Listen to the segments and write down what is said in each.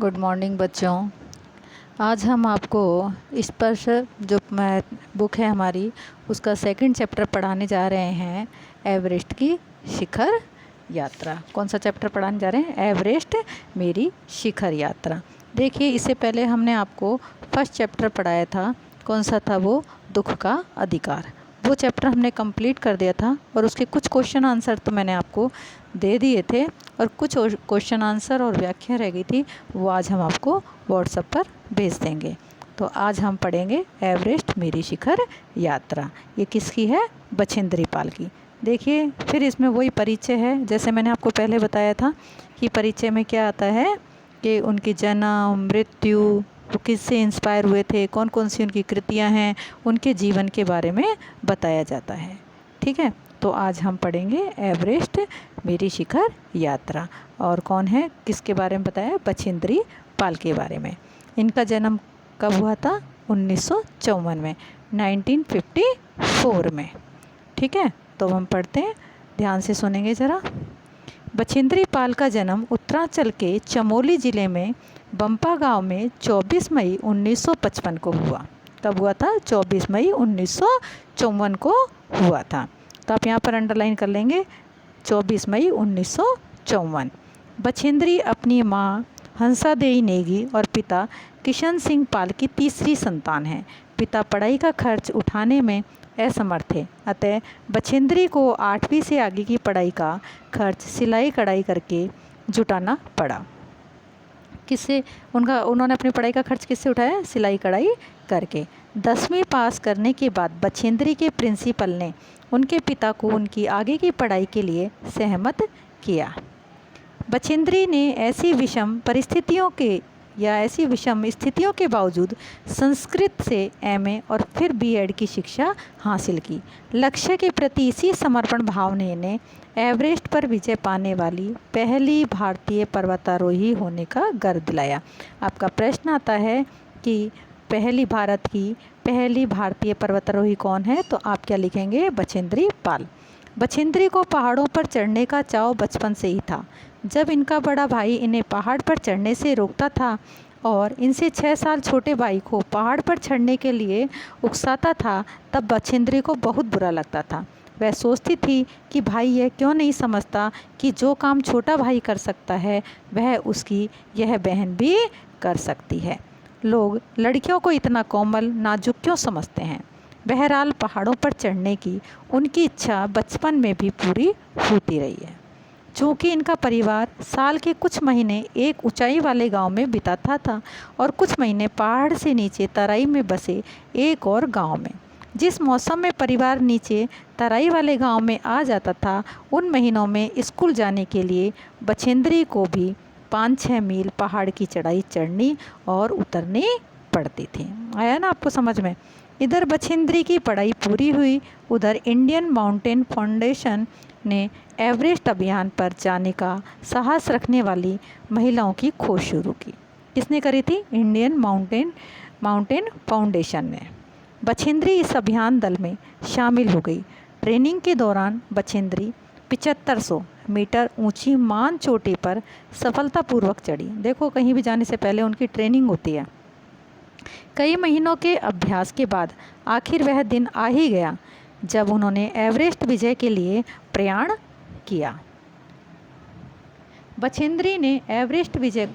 Good morning बच्चों। आज हम आपको स्पर्श जो बुक है हमारी उसका सेकंड चैप्टर पढ़ाने जा रहे हैं, एवरेस्ट की शिखर यात्रा। कौन सा चैप्टर पढ़ाने जा रहे हैं? एवरेस्ट मेरी शिखर यात्रा। देखिए, इससे पहले हमने आपको फर्स्ट चैप्टर पढ़ाया था। कौन सा था वो? दुख का अधिकार। वो चैप्टर हमने कंप्लीट कर दिया था और उसके कुछ क्वेश्चन आंसर तो मैंने आपको दे दिए थे और कुछ क्वेश्चन आंसर और व्याख्या रह गई थी, वो आज हम आपको व्हाट्सएप पर भेज देंगे। तो आज हम पढ़ेंगे एवरेस्ट मेरी शिखर यात्रा। ये किसकी है? बछेंद्री पाल की। देखिए, फिर इसमें वही परिचय है जैसे मैंने आपको पहले बताया था कि परिचय में क्या आता है कि उनकी जन्म, मृत्यु, वो किससे इंस्पायर हुए थे, कौन कौन सी उनकी कृतियाँ हैं, उनके जीवन के बारे में बताया जाता है। ठीक है, तो आज हम पढ़ेंगे एवरेस्ट मेरी शिखर यात्रा। और कौन है, किसके बारे में बताया? बछेंद्री पाल के बारे में। इनका जन्म कब हुआ था? 1954 में, 1954 में। ठीक है, तो हम पढ़ते हैं, ध्यान से सुनेंगे ज़रा। बछेंद्री पाल का जन्म उत्तरांचल के चमोली ज़िले में बंपा गांव में 24 मई 1955 को हुआ। कब हुआ था? 24 मई 1954 को हुआ था। तो आप यहाँ पर अंडरलाइन कर लेंगे, 24 मई 1954। बछेंद्री अपनी माँ हंसादेई नेगी और पिता किशन सिंह पाल की तीसरी संतान है। पिता पढ़ाई का खर्च उठाने में असमर्थ थे, अतः बछेंद्री को 8वीं से आगे की पढ़ाई का खर्च सिलाई कढ़ाई करके जुटाना पड़ा। किससे? उन्होंने अपनी पढ़ाई का खर्च किससे उठाया? सिलाई कढ़ाई करके। 10वीं पास करने के बाद बछेंद्री के प्रिंसिपल ने उनके पिता को उनकी आगे की पढ़ाई के लिए सहमत किया। बछेंद्री ने ऐसी विषम स्थितियों के बावजूद संस्कृत से एमए और फिर बीएड की शिक्षा हासिल की। लक्ष्य के प्रति इसी समर्पण भाव ने एवरेस्ट पर विजय पाने वाली पहली भारतीय पर्वतारोही होने का गर्व दिलाया। आपका प्रश्न आता है कि भारत की पहली भारतीय पर्वतारोही कौन है? तो आप क्या लिखेंगे? बछेंद्री पाल। बछेंद्री को पहाड़ों पर चढ़ने का चाव बचपन से ही था। जब इनका बड़ा भाई इन्हें पहाड़ पर चढ़ने से रोकता था और इनसे 6 साल छोटे भाई को पहाड़ पर चढ़ने के लिए उकसाता था, तब बछेंद्री को बहुत बुरा लगता था। वह सोचती थी कि भाई यह क्यों नहीं समझता कि जो काम छोटा भाई कर सकता है वह उसकी यह बहन भी कर सकती है। लोग लड़कियों को इतना कोमल नाजुक क्यों समझते हैं? बहरहाल पहाड़ों पर चढ़ने की उनकी इच्छा बचपन में भी पूरी होती रही है। चूँकि इनका परिवार साल के कुछ महीने एक ऊंचाई वाले गांव में बिताता था और कुछ महीने पहाड़ से नीचे तराई में बसे एक और गांव में। जिस मौसम में परिवार नीचे तराई वाले गांव में आ जाता था, उन महीनों में स्कूल जाने के लिए बछेंद्री को भी 5-6 मील पहाड़ की चढ़ाई चढ़नी और उतरनी पड़ती थी। आया ना आपको समझ में? इधर बछेंद्री की पढ़ाई पूरी हुई, उधर इंडियन माउंटेन फाउंडेशन ने एवरेस्ट अभियान पर जाने का साहस रखने वाली महिलाओं की खोज शुरू की। किसने करी थी? इंडियन माउंटेन फाउंडेशन ने। बछेंद्री इस अभियान दल में शामिल हो गई। ट्रेनिंग के दौरान बछेंद्री 7500 मीटर ऊंची मान चोटी पर सफलतापूर्वक चढ़ी। देखो, कहीं भी जाने से पहले उनकी ट्रेनिंग होती है। कई महीनों के अभ्यास के बाद आखिर वह दिन आ ही गया जब उन्होंने एवरेस्ट विजय के लिए प्रयाण किया। बछेंद्री ने एवरेस्ट विजय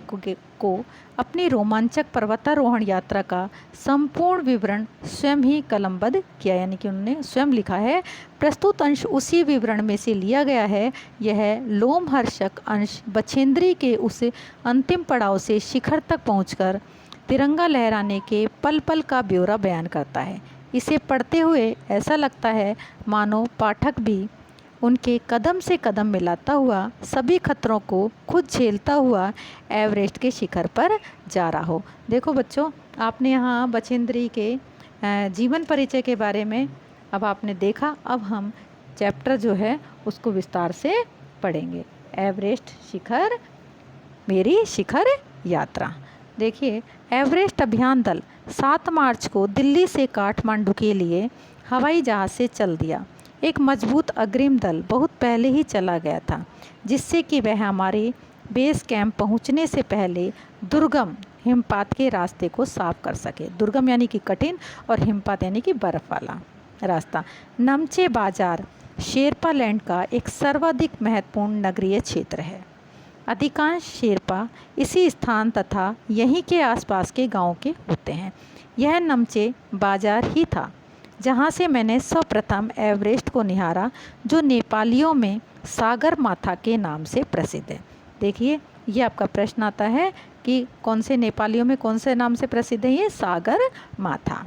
को अपनी रोमांचक पर्वतारोहण यात्रा का संपूर्ण विवरण स्वयं ही कलमबद्ध किया, यानी कि उन्होंने स्वयं लिखा है। प्रस्तुत अंश उसी विवरण में से लिया गया है। यह लोमहर्षक अंश बछेंद्री के उस अंतिम पड़ाव से शिखर तक पहुंचकर तिरंगा लहराने के पल पल का ब्यौरा बयान करता है। इसे पढ़ते हुए ऐसा लगता है मानो पाठक भी उनके कदम से कदम मिलाता हुआ सभी खतरों को खुद झेलता हुआ एवरेस्ट के शिखर पर जा रहा हो। देखो बच्चों, आपने यहाँ बछेंद्री के जीवन परिचय के बारे में अब आपने देखा। अब हम चैप्टर जो है उसको विस्तार से पढ़ेंगे। एवरेस्ट शिखर मेरी शिखर यात्रा। देखिए, एवरेस्ट अभियान दल 7 मार्च को दिल्ली से काठमांडू के लिए हवाई जहाज़ से चल दिया। एक मजबूत अग्रिम दल बहुत पहले ही चला गया था, जिससे कि वह हमारे बेस कैंप पहुंचने से पहले दुर्गम हिमपात के रास्ते को साफ कर सके। दुर्गम यानी कि कठिन और हिमपात यानी कि बर्फ वाला रास्ता। नमचे बाजार शेरपा लैंड का एक सर्वाधिक महत्वपूर्ण नगरीय क्षेत्र है। अधिकांश शेरपा इसी स्थान तथा यहीं के आसपास के गांवों के होते हैं। यह नमचे बाजार ही था जहां से मैंने सर्वप्रथम एवरेस्ट को निहारा, जो नेपालियों में सागर माथा के नाम से प्रसिद्ध है। देखिए, ये आपका प्रश्न आता है कि कौन से नेपालियों में कौन से नाम से प्रसिद्ध है? ये सागर माथा।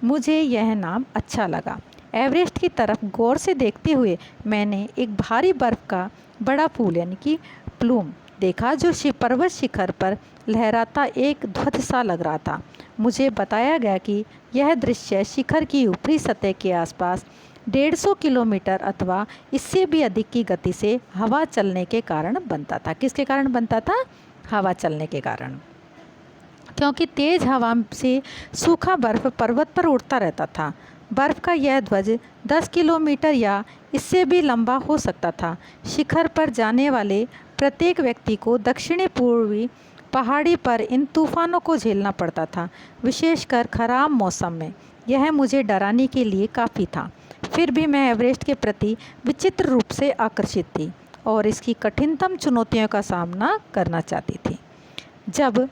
मुझे यह नाम अच्छा लगा। एवरेस्ट की तरफ गौर से देखते हुए मैंने एक भारी बर्फ का बड़ा फूल यानी कि प्लूम देखा, जो पर्वत शिखर पर लहराता एक ध्वज सा लग रहा था। मुझे बताया गया कि यह दृश्य शिखर की ऊपरी सतह के आसपास 150 किलोमीटर अथवा इससे भी अधिक की गति से हवा चलने के कारण बनता था। किसके कारण बनता था? हवा चलने के कारण, क्योंकि तेज हवा से सूखा बर्फ पर्वत पर उड़ता रहता था। बर्फ का यह ध्वज 10 किलोमीटर या इससे भी लंबा हो सकता था। शिखर पर जाने वाले प्रत्येक व्यक्ति को दक्षिणी पूर्वी पहाड़ी पर इन तूफानों को झेलना पड़ता था, विशेषकर खराब मौसम में। यह मुझे डराने के लिए काफ़ी था। फिर भी मैं एवरेस्ट के प्रति विचित्र रूप से आकर्षित थी और इसकी कठिनतम चुनौतियों का सामना करना चाहती थी। जब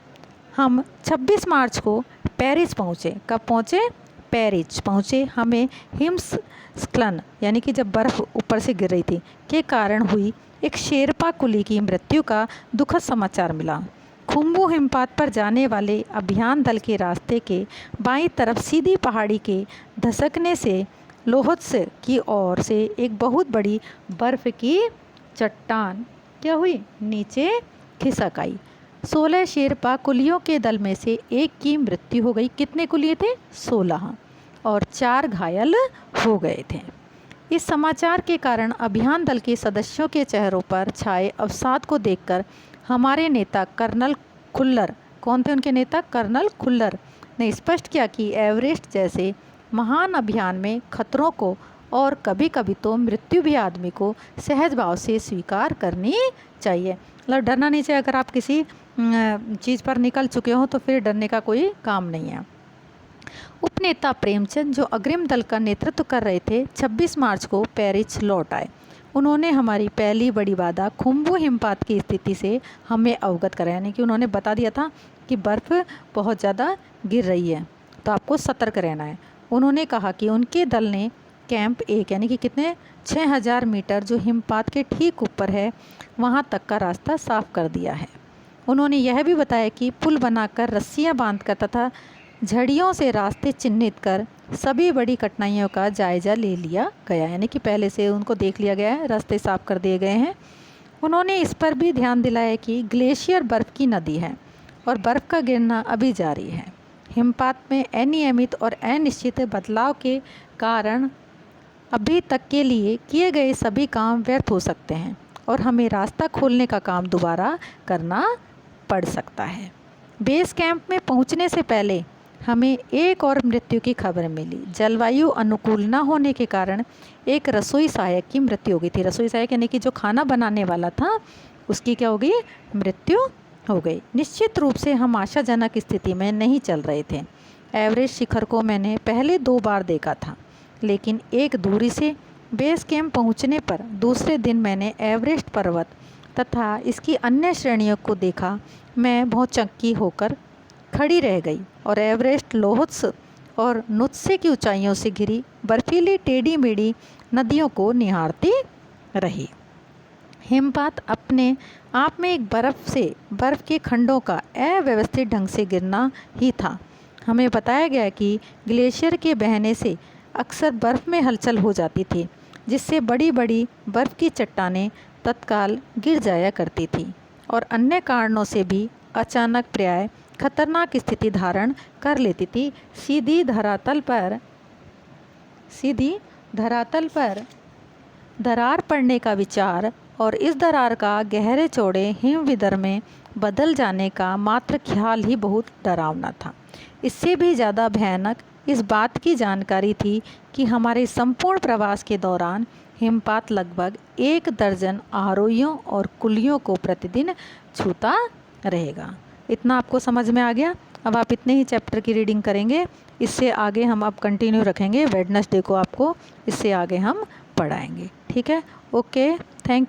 हम 26 मार्च को पेरिस पहुँचे, कब पहुँचे? पेरिस पहुँचे, हमें हिमस्खलन यानी कि जब बर्फ़ ऊपर से गिर रही थी के कारण हुई एक शेरपा कुली की मृत्यु का दुखद समाचार मिला। खुम्बू हिमपात पर जाने वाले अभियान दल के रास्ते के बाईं तरफ सीधी पहाड़ी के धसकने से लोहत्स की ओर से एक बहुत बड़ी बर्फ़ की चट्टान क्या हुई? नीचे खिसक आई। 16 शेरपा कुलियों के दल में से एक की मृत्यु हो गई। कितने कुलिये थे? 16, और 4 घायल हो गए थे। इस समाचार के कारण अभियान दल के सदस्यों के चेहरों पर छाए अवसाद को देखकर हमारे नेता कर्नल खुल्लर, कौन थे उनके नेता? कर्नल खुल्लर ने स्पष्ट किया कि एवरेस्ट जैसे महान अभियान में खतरों को और कभी कभी तो मृत्यु भी आदमी को सहज भाव से स्वीकार करनी चाहिए। मतलब डरना नहीं चाहिए। अगर आप किसी चीज़ पर निकल चुके हो तो फिर डरने का कोई काम नहीं है। उपनेता प्रेमचंद, जो अग्रिम दल का नेतृत्व कर रहे थे, 26 मार्च को पेरिस लौट आए। उन्होंने हमारी पहली बड़ी बाधा खुम्बू हिमपात की स्थिति से हमें अवगत कराया, यानी कि उन्होंने बता दिया था कि बर्फ़ बहुत ज़्यादा गिर रही है तो आपको सतर्क रहना है। उन्होंने कहा कि उनके दल ने कैंप 1 यानी कि कितने 6000 मीटर जो हिमपात के ठीक ऊपर है वहाँ तक का रास्ता साफ कर दिया है। उन्होंने यह भी बताया कि पुल बनाकर रस्सियाँ बांधकर तथा झड़ियों से रास्ते चिन्हित कर सभी बड़ी कठिनाइयों का जायज़ा ले लिया गया, यानी कि पहले से उनको देख लिया गया है, रास्ते साफ कर दिए गए हैं। उन्होंने इस पर भी ध्यान दिलाया कि ग्लेशियर बर्फ़ की नदी है और बर्फ़ का गिरना अभी जारी है। हिमपात में अनियमित और अनिश्चित बदलाव के कारण अभी तक के लिए किए गए सभी काम व्यर्थ हो सकते हैं और हमें रास्ता खोलने का काम दोबारा करना पड़ सकता है। बेस कैंप में पहुंचने से पहले हमें एक और मृत्यु की खबर मिली। जलवायु अनुकूल न होने के कारण एक रसोई सहायक की मृत्यु हो गई थी। रसोई सहायक यानी कि जो खाना बनाने वाला था उसकी क्या हो गई? मृत्यु हो गई। निश्चित रूप से हम आशाजनक स्थिति में नहीं चल रहे थे। एवरेस्ट शिखर को मैंने पहले 2 बार देखा था, लेकिन एक दूरी से बेस कैंप पहुंचने पर दूसरे दिन मैंने एवरेस्ट पर्वत तथा इसकी अन्य श्रेणियों को देखा। मैं बहुत चक्की होकर खड़ी रह गई और एवरेस्ट, लोहत्स और नुत्से की ऊंचाइयों से घिरी बर्फीली टेढ़ी मेढ़ी नदियों को निहारती रही। हिमपात अपने आप में एक बर्फ़ के खंडों का अव्यवस्थित ढंग से गिरना ही था। हमें बताया गया कि ग्लेशियर के बहने से अक्सर बर्फ़ में हलचल हो जाती थी, जिससे बड़ी बड़ी बर्फ़ की चट्टानें तत्काल गिर जाया करती थी और अन्य कारणों से भी अचानक प्रायः खतरनाक स्थिति धारण कर लेती थी। सीधी धरातल पर दरार पड़ने का विचार और इस दरार का गहरे चौड़े हिमविदर में बदल जाने का मात्र ख्याल ही बहुत डरावना था। इससे भी ज़्यादा भयानक इस बात की जानकारी थी कि हमारे संपूर्ण प्रवास के दौरान हिमपात लगभग 1 दर्जन आरोहियों और कुलियों को प्रतिदिन छूता रहेगा। इतना आपको समझ में आ गया। अब आप इतने ही चैप्टर की रीडिंग करेंगे, इससे आगे हम अब कंटिन्यू रखेंगे। वेडनेसडे को आपको इससे आगे हम पढ़ाएंगे। ठीक है, ओके, थैंक यू।